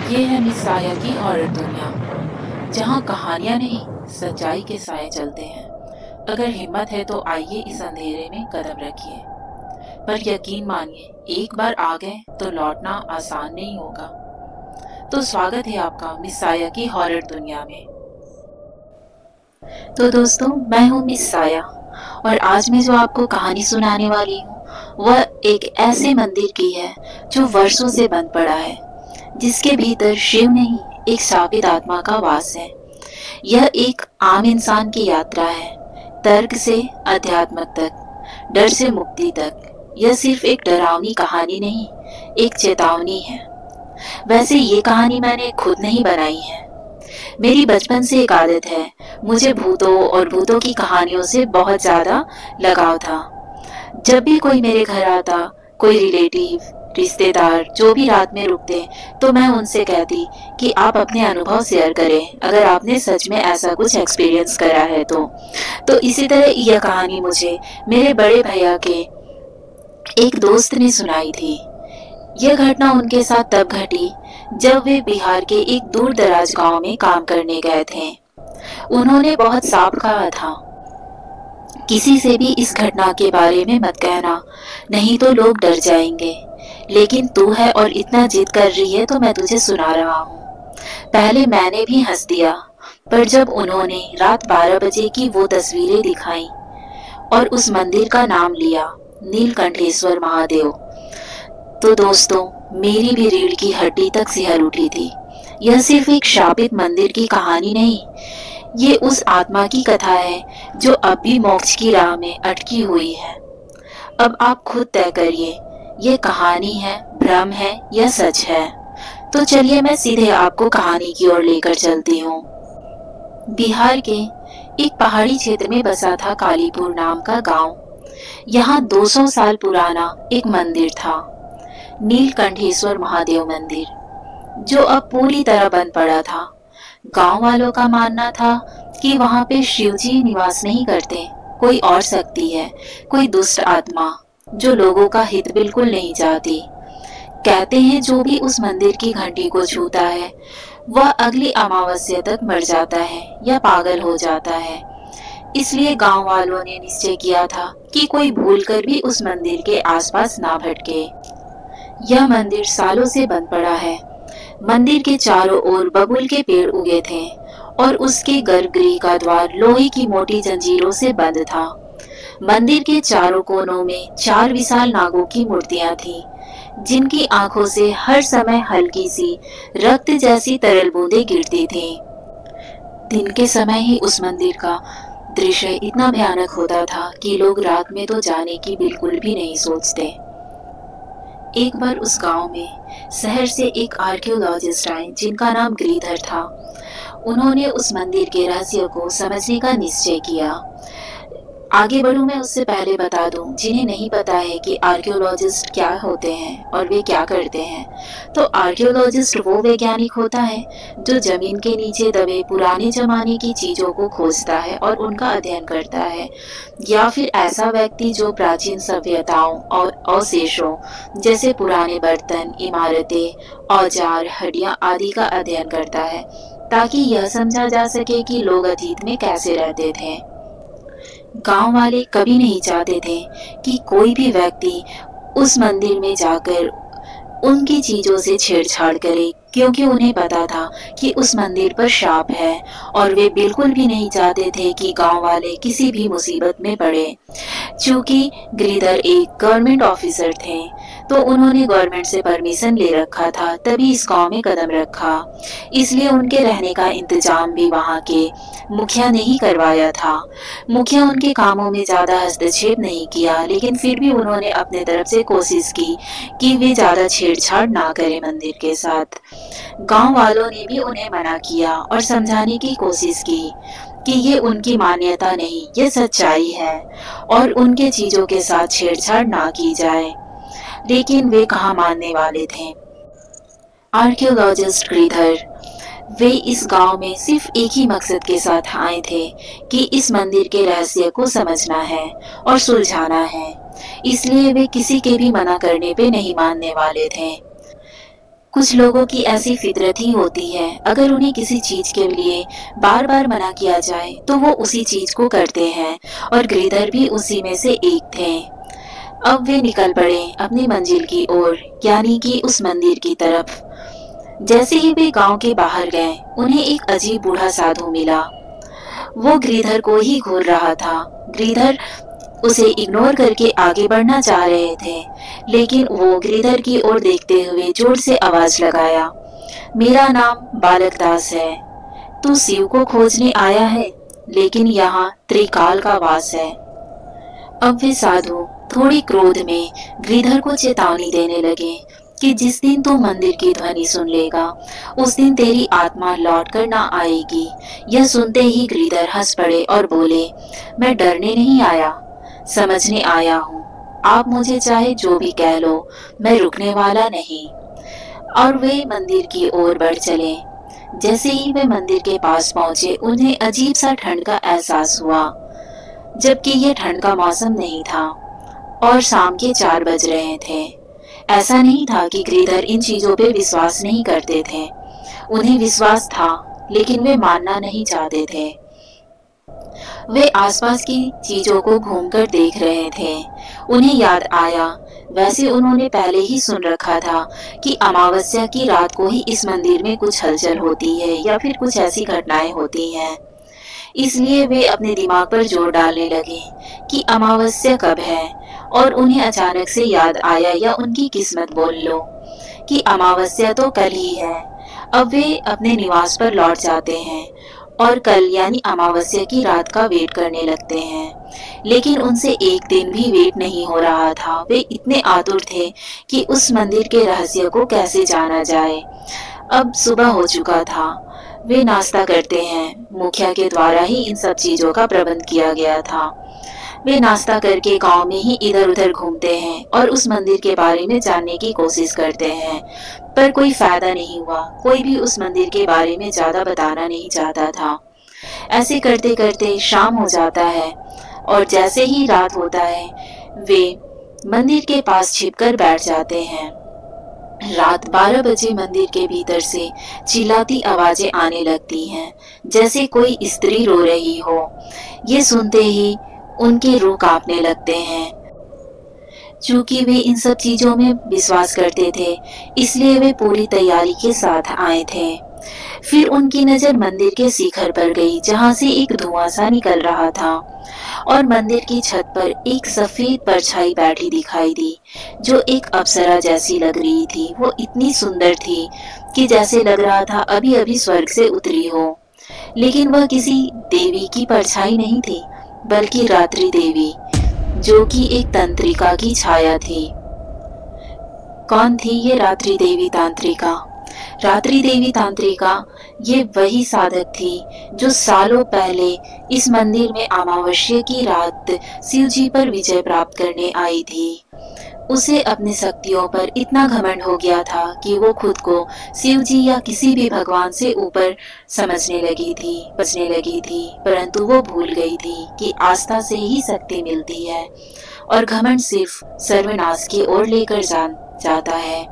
ये है मिस साया की हॉरर दुनिया, जहाँ कहानियाँ नहीं सच्चाई के साए चलते हैं। अगर हिम्मत है तो आइए इस अंधेरे में कदम रखिए, पर यकीन मानिए एक बार आ गए तो लौटना आसान नहीं होगा। तो स्वागत है आपका मिस साया की हॉरर दुनिया में। तो दोस्तों, मैं हूँ मिस साया और आज मैं जो आपको कहानी सुनाने वाली हूँ वह एक ऐसे मंदिर की है जो वर्षों से बंद पड़ा है, जिसके भीतर शिव नहीं एक शापित आत्मा का वास है। यह एक आम इंसान की यात्रा है, तर्क से अध्यात्म तक, डर से मुक्ति तक। यह सिर्फ एक डरावनी कहानी नहीं, एक चेतावनी है। वैसे ये कहानी मैंने खुद नहीं बनाई है, मेरी बचपन से एक आदत है, मुझे भूतों और भूतों की कहानियों से बहुत ज्यादा लगाव था। जब भी कोई मेरे घर आता, कोई रिलेटिव, रिश्तेदार जो भी रात में रुकते, तो मैं उनसे कहती कि आप अपने अनुभव शेयर करें अगर आपने सच में ऐसा कुछ एक्सपीरियंस करा है तो इसी तरह यह कहानी मुझे मेरे बड़े भैया के एक दोस्त ने सुनाई थी। यह घटना उनके साथ तब घटी जब वे बिहार के एक दूर दराज गांव में काम करने गए थे। उन्होंने बहुत सांप कहा था, किसी से भी इस घटना के बारे में मत कहना, नहीं तो लोग डर जाएंगे। लेकिन तू है और इतना जिद कर रही है तो मैं तुझे सुना रहा हूँ। पहले मैंने भी हंस दिया, पर जब उन्होंने रात 12 बजे की वो तस्वीरें दिखाई और उस मंदिर का नाम लिया, नीलकंठेश्वर महादेव, तो दोस्तों मेरी भी रीढ़ की हड्डी तक सिहर उठी थी। यह सिर्फ एक शापित मंदिर की कहानी नहीं, ये उस आत्मा की कथा है जो अब भी मोक्ष की राह में अटकी हुई है। अब आप खुद तय करिए, ये कहानी है, भ्रम है या सच है। तो चलिए मैं सीधे आपको कहानी की ओर लेकर चलती हूँ। बिहार के एक पहाड़ी क्षेत्र में बसा था कालीपुर नाम का गांव। यहाँ 200 साल पुराना एक मंदिर था, नीलकंठेश्वर महादेव मंदिर, जो अब पूरी तरह बंद पड़ा था। गांव वालों का मानना था कि वहां पे शिवजी निवास नहीं करते, कोई और शक्ति है, कोई दुष्ट आत्मा जो लोगों का हित बिल्कुल नहीं चाहती। कहते हैं जो भी उस मंदिर की घंटी को छूता है वह अगली अमावस्या तक मर जाता है या पागल हो जाता है। इसलिए गांव वालों ने निश्चय किया था कि कोई भूलकर भी उस मंदिर के आसपास ना भटके। यह मंदिर सालों से बंद पड़ा है। मंदिर के चारों ओर बबूल के पेड़ उगे थे और उसके गर्भगृह का द्वार लोहे की मोटी जंजीरों से बंद था। मंदिर के चारों कोनों में 4 विशाल नागों की मूर्तियां थीं, जिनकी आंखों से हर समय हल्की सी रक्त जैसी तरल बूंदें गिरती थीं। दिन के समय ही उस मंदिर का दृश्य इतना भयानक होता था कि लोग रात में तो जाने की बिल्कुल भी नहीं सोचते। एक बार उस गांव में शहर से एक आर्कियोलॉजिस्ट आए जिनका नाम गिरिधर था। उन्होंने उस मंदिर के रहस्य को समझने का निश्चय किया। आगे बढ़ूं मैं उससे पहले बता दूं, जिन्हें नहीं पता है कि आर्कियोलॉजिस्ट क्या होते हैं और वे क्या करते हैं, तो आर्कियोलॉजिस्ट वो वैज्ञानिक होता है जो जमीन के नीचे दबे पुराने जमाने की चीजों को खोजता है और उनका अध्ययन करता है, या फिर ऐसा व्यक्ति जो प्राचीन सभ्यताओं और अवशेषों जैसे पुराने बर्तन, इमारतें, औजार, हड्डियां आदि का अध्ययन करता है, ताकि यह समझा जा सके कि लोग अतीत में कैसे रहते थे। गांव वाले कभी नहीं चाहते थे कि कोई भी व्यक्ति उस मंदिर में जाकर उनकी चीजों से छेड़छाड़ करे, क्योंकि उन्हें पता था कि उस मंदिर पर शाप है और वे बिल्कुल भी नहीं चाहते थे कि गांव वाले किसी भी मुसीबत में पड़े। चूंकि गिरिधर एक गवर्नमेंट ऑफिसर थे, तो उन्होंने गवर्नमेंट से परमिशन ले रखा था, तभी इस गांव में कदम रखा। इसलिए उनके रहने का इंतजाम भी वहां के मुखिया ने ही करवाया था। मुखिया उनके कामों में ज्यादा हस्तक्षेप नहीं किया, लेकिन फिर भी उन्होंने अपने तरफ से कोशिश की कि वे ज्यादा छेड़छाड़ ना करें मंदिर के साथ। गांव वालों ने भी उन्हें मना किया और समझाने की कोशिश की कि ये उनकी मान्यता नहीं, ये सच्चाई है और उनके चीजों के साथ छेड़छाड़ ना की जाए, लेकिन वे कहाँ मानने वाले थे। आर्कियोलॉजिस्ट गिरिधर, वे इस गांव में सिर्फ एक ही मकसद के साथ आए थे कि इस मंदिर के रहस्य को समझना है और सुलझाना है। इसलिए वे किसी के भी मना करने पे नहीं मानने वाले थे। कुछ लोगों की ऐसी फितरत ही होती है, अगर उन्हें किसी चीज के लिए बार बार मना किया जाए तो वो उसी चीज को करते हैं, और गिरधर भी उसी में से एक थे। अब वे निकल पड़े अपनी मंजिल की ओर, यानी कि उस मंदिर की तरफ। जैसे ही वे गांव के बाहर गए, उन्हें एक अजीब बूढ़ा साधु मिला। वो गिरधर को ही घूर रहा था। गिरधर उसे इग्नोर करके आगे बढ़ना चाह रहे थे, लेकिन वो गिरधर की ओर देखते हुए जोर से आवाज लगाया, मेरा नाम बालक दास है। तू शिव को खोजने आया है, लेकिन यहाँ त्रिकाल का वास है। अब वे साधु थोड़ी क्रोध में गिरधर को चेतावनी देने लगे कि जिस दिन तू मंदिर की ध्वनि सुन लेगा, उस दिन तेरी आत्मा लौट कर ना आएगी। यह सुनते ही गिरधर हंस पड़े और बोले, मैं डरने नहीं आया, समझने आया हूँ। आप मुझे चाहे जो भी कह लो, मैं रुकने वाला नहीं। और वे मंदिर की ओर बढ़ चले। जैसे ही वे मंदिर के पास पहुंचे, उन्हें अजीब सा ठंड का एहसास हुआ, जबकि यह ठंड का मौसम नहीं था और शाम के 4 बज रहे थे। ऐसा नहीं था कि गिरधर इन चीजों पे विश्वास नहीं करते थे, उन्हें विश्वास था, लेकिन वे मानना नहीं चाहते थे। वे आसपास की चीजों को घूमकर देख रहे थे। उन्हें याद आया, वैसे उन्होंने पहले ही सुन रखा था कि अमावस्या की रात को ही इस मंदिर में कुछ हलचल होती है या फिर कुछ ऐसी घटनाएं होती हैं। इसलिए वे अपने दिमाग पर जोर डालने लगे कि अमावस्या कब है, और उन्हें अचानक से याद आया, या उनकी किस्मत बोल लो, कि अमावस्या तो कल ही है। अब वे अपने निवास पर लौट जाते हैं और कल यानी अमावस्या की रात का वेट करने लगते हैं। लेकिन उनसे एक दिन भी वेट नहीं हो रहा था। वे इतने आतुर थे कि उस मंदिर के रहस्य को कैसे जाना जाए। अब सुबह हो चुका था। वे नाश्ता करते हैं। मुखिया के द्वारा ही इन सब चीजों का प्रबंध किया गया था। वे नाश्ता करके गांव में ही इधर उधर घूमते हैं और उस मंदिर के बारे में जानने की कोशिश करते हैं, पर कोई फायदा नहीं हुआ। कोई भी उस मंदिर के बारे में ज्यादा बताना नहीं चाहता था। ऐसे करते करते शाम हो जाता है और जैसे ही रात होता है, वे मंदिर के पास छिपकर बैठ जाते हैं। रात 12 बजे मंदिर के भीतर से चिल्लाती आवाजें आने लगती हैं, जैसे कोई स्त्री रो रही हो। ये सुनते ही उनके रूह कांपने लगते हैं। चूंकि वे इन सब चीजों में विश्वास करते थे, इसलिए वे पूरी तैयारी के साथ आए थे। फिर उनकी नजर मंदिर के शिखर पर गई, जहां से एक धुआं सा निकल रहा था, और मंदिर की छत पर एक सफेद परछाई बैठी दिखाई दी, जो एक अप्सरा जैसी लग रही थी। वो इतनी सुंदर थी कि जैसे लग रहा था अभी अभी स्वर्ग से उतरी हो। लेकिन वह किसी देवी की परछाई नहीं थी, बल्कि रात्रि देवी, जो कि एक तंत्रिका की छाया थी। कौन थी ये रात्रि देवी तांत्रिका? रात्रि देवी तांत्रिका ये वही साधक थी जो सालों पहले इस मंदिर में अमावस्या की रात शिव जी पर विजय प्राप्त करने आई थी। उसे अपनी शक्तियों पर इतना घमंड हो गया था कि वो खुद को शिव जी या किसी भी भगवान से ऊपर समझने लगी थी, परंतु वो भूल गई थी कि आस्था से ही शक्ति मिलती है और घमंड सिर्फ सर्वनाश की ओर लेकर जाता है।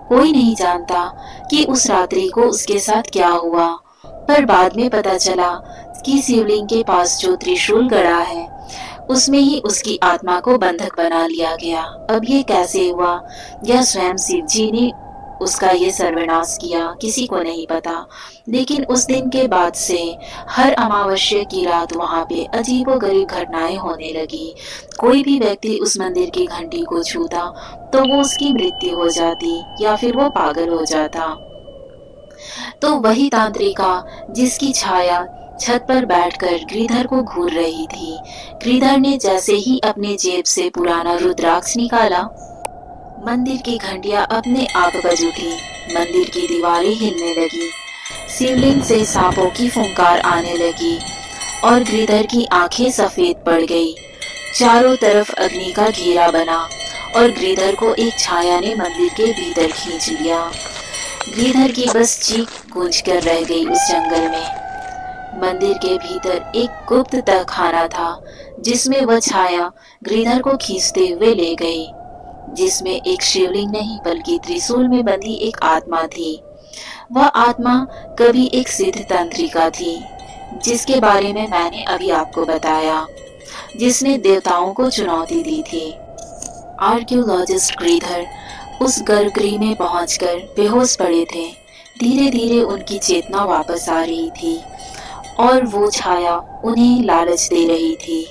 कोई नहीं जानता कि उस रात्रि को उसके साथ क्या हुआ, पर बाद में पता चला कि शिवलिंग के पास जो त्रिशूल गड़ा है, उसमें ही उसकी आत्मा को बंधक बना लिया गया। अब ये कैसे हुआ? यह स्वयं शिव जी ने उसका ये सर्वनाश किया, किसी को नहीं पता। लेकिन उस दिन के बाद से हर अमावस्या की रात वहाँ पे अजीबोगरीब घटनाएं होने लगी। कोई भी व्यक्ति उस मंदिर की घंटी को छूता तो वो उसकी मृत्यु हो जाती या फिर वो पागल हो जाता। तो वही तांत्रिका जिसकी छाया छत पर बैठकर गिरधर को घूर रही थी। गिरधर ने जैसे ही अपने जेब से पुराना रुद्राक्ष निकाला, मंदिर की घंटियां अपने आप बज उठी, मंदिर की दीवारें हिलने लगी, शिवलिंग से सांपों की फुंकार आने लगी और गिरधर की आंखें सफेद पड़ गई। चारों तरफ अग्नि का घेरा बना और गिरधर को एक छाया ने मंदिर के भीतर खींच लिया। गिरधर की बस चीख गूंज कर रह गई उस जंगल में। मंदिर के भीतर एक गुप्त तहखाना था, जिसमें वह छाया गिरधर को खींचते हुए ले गई। जिसमें एक शिवलिंग नहीं बल्कि त्रिशूल में बंधी एक आत्मा थी। वह आत्मा कभी एक सिद्ध तंत्रिका थी, जिसके बारे में मैंने अभी आपको बताया, जिसने देवताओं को चुनौती दी थी। आर्कियोलॉजिस्ट श्रीधर उस गर्भगृह में पहुंचकर बेहोश पड़े थे। धीरे धीरे उनकी चेतना वापस आ रही थी और वो छाया उन्हें लालच दे रही थी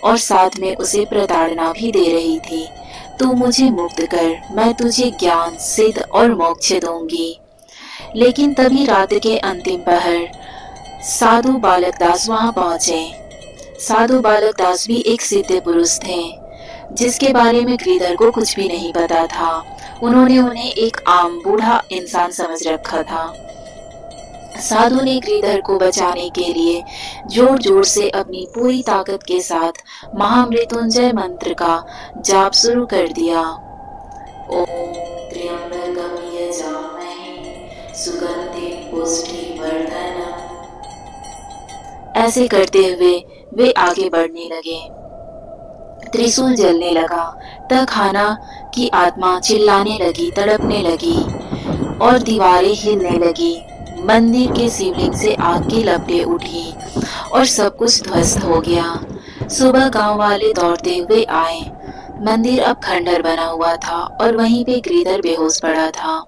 और साथ में उसे प्रताड़ना भी दे रही थी। तू मुझे मुक्त कर, मैं तुझे ज्ञान, सिद्ध और मोक्ष दूंगी। लेकिन तभी रात के अंतिम पहर साधु बालक दास वहां पहुंचे। साधु बालक दास भी एक सिद्ध पुरुष थे, जिसके बारे में श्रीधर को कुछ भी नहीं पता था। उन्होंने उन्हें एक आम बूढ़ा इंसान समझ रखा था। साधु ने श्रीधर को बचाने के लिए जोर जोर से अपनी पूरी ताकत के साथ महामृत्युंजय मंत्र का जाप शुरू कर दिया। ओम त्र्यंबकम यजामहे सुगंधिं पुष्टिवर्धनम्। ऐसे करते हुए वे आगे बढ़ने लगे। त्रिशूल जलने लगा। तहखाना की आत्मा चिल्लाने लगी, तड़पने लगी और दीवारें हिलने लगी। मंदिर के शिवलिंग से आग की लपटें उठी और सब कुछ ध्वस्त हो गया। सुबह गांव वाले दौड़ते हुए आए। मंदिर अब खंडर बना हुआ था और वहीं पे श्रीधर बेहोश पड़ा था।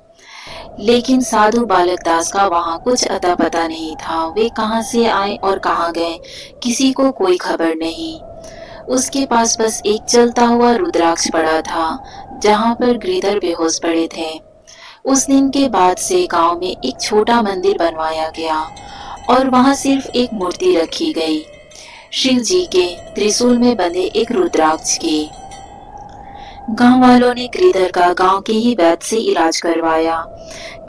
लेकिन साधु बालक दास का वहां कुछ अता पता नहीं था। वे कहां से आए और कहां गए, किसी को कोई खबर नहीं। उसके पास बस एक जलता हुआ रुद्राक्ष पड़ा था, जहां पर श्रीधर बेहोश पड़े थे। उस दिन के बाद से गांव में एक छोटा मंदिर बनवाया गया और वहां सिर्फ एक मूर्ति रखी गई, शिव जी के त्रिशूल में बंधे एक रुद्राक्ष की। गांव वालों ने श्रीधर का गांव के ही वैद्य से इलाज करवाया।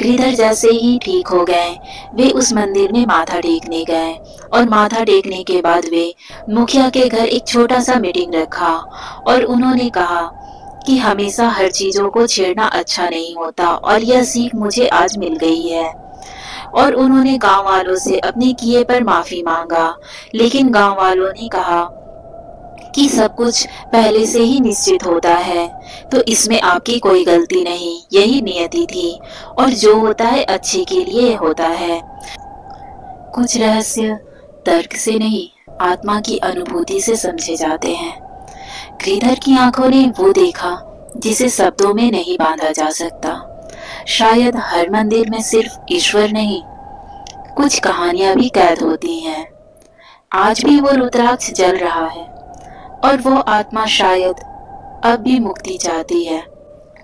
श्रीधर जैसे ही ठीक हो गए, वे उस मंदिर में माथा टेकने गए और माथा टेकने के बाद वे मुखिया के घर एक छोटा सा मीटिंग रखा और उन्होंने कहा कि हमेशा हर चीजों को छेड़ना अच्छा नहीं होता और यह सीख मुझे आज मिल गई है। और उन्होंने गांव वालों से अपने किए पर माफी मांगा। लेकिन गांव वालों ने कहा कि सब कुछ पहले से ही निश्चित होता है, तो इसमें आपकी कोई गलती नहीं, यही नियति थी और जो होता है अच्छे के लिए होता है। कुछ रहस्य तर्क से नहीं, आत्मा की अनुभूति से समझे जाते हैं। श्रीधर की आंखों ने वो देखा जिसे शब्दों में नहीं बांधा जा सकता। शायद हर मंदिर में सिर्फ ईश्वर नहीं, कुछ कहानियां भी कैद होती हैं। आज भी वो रुद्राक्ष जल रहा है और वो आत्मा शायद अब भी मुक्ति चाहती है।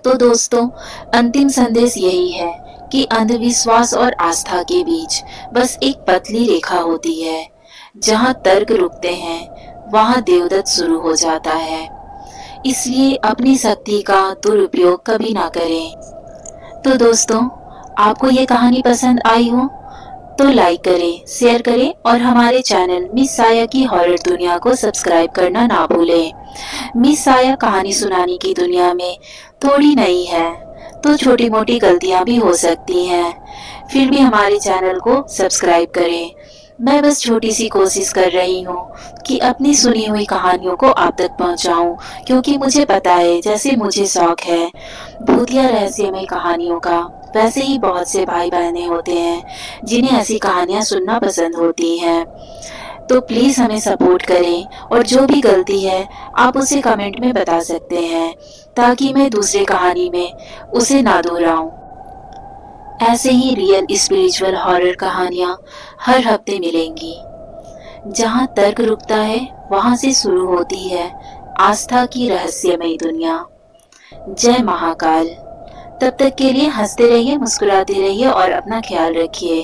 तो दोस्तों, अंतिम संदेश यही है कि अंधविश्वास और आस्था के बीच बस एक पतली रेखा होती है। जहां तर्क रुकते हैं, वहां देवदत्त शुरू हो जाता है। इसलिए अपनी शक्ति का दुरुपयोग कभी ना करें। तो दोस्तों, आपको ये कहानी पसंद आई हो तो लाइक करें, शेयर करें और हमारे चैनल मिस साया की हॉरर दुनिया को सब्सक्राइब करना ना भूलें। मिस साया कहानी सुनाने की दुनिया में थोड़ी नई है, तो छोटी मोटी गलतियां भी हो सकती हैं, फिर भी हमारे चैनल को सब्सक्राइब करें। मैं बस छोटी सी कोशिश कर रही हूँ कि अपनी सुनी हुई कहानियों को आप तक पहुँचाऊँ, क्योंकि मुझे पता है जैसे मुझे शौक है भूतिया रहस्यमय कहानियों का, वैसे ही बहुत से भाई बहनें होते हैं जिन्हें ऐसी कहानियां सुनना पसंद होती हैं। तो प्लीज हमें सपोर्ट करें और जो भी गलती है आप उसे कमेंट में बता सकते हैं, ताकि मैं दूसरे कहानी में उसे ना दोहराऊं। ऐसे ही रियल स्पिरिचुअल हॉरर कहानियां हर हफ्ते मिलेंगी। जहां तर्क रुकता है, वहां से शुरू होती है आस्था की रहस्यमय दुनिया। जय महाकाल। तब तक के लिए हंसते रहिए, मुस्कुराते रहिए और अपना ख्याल रखिए।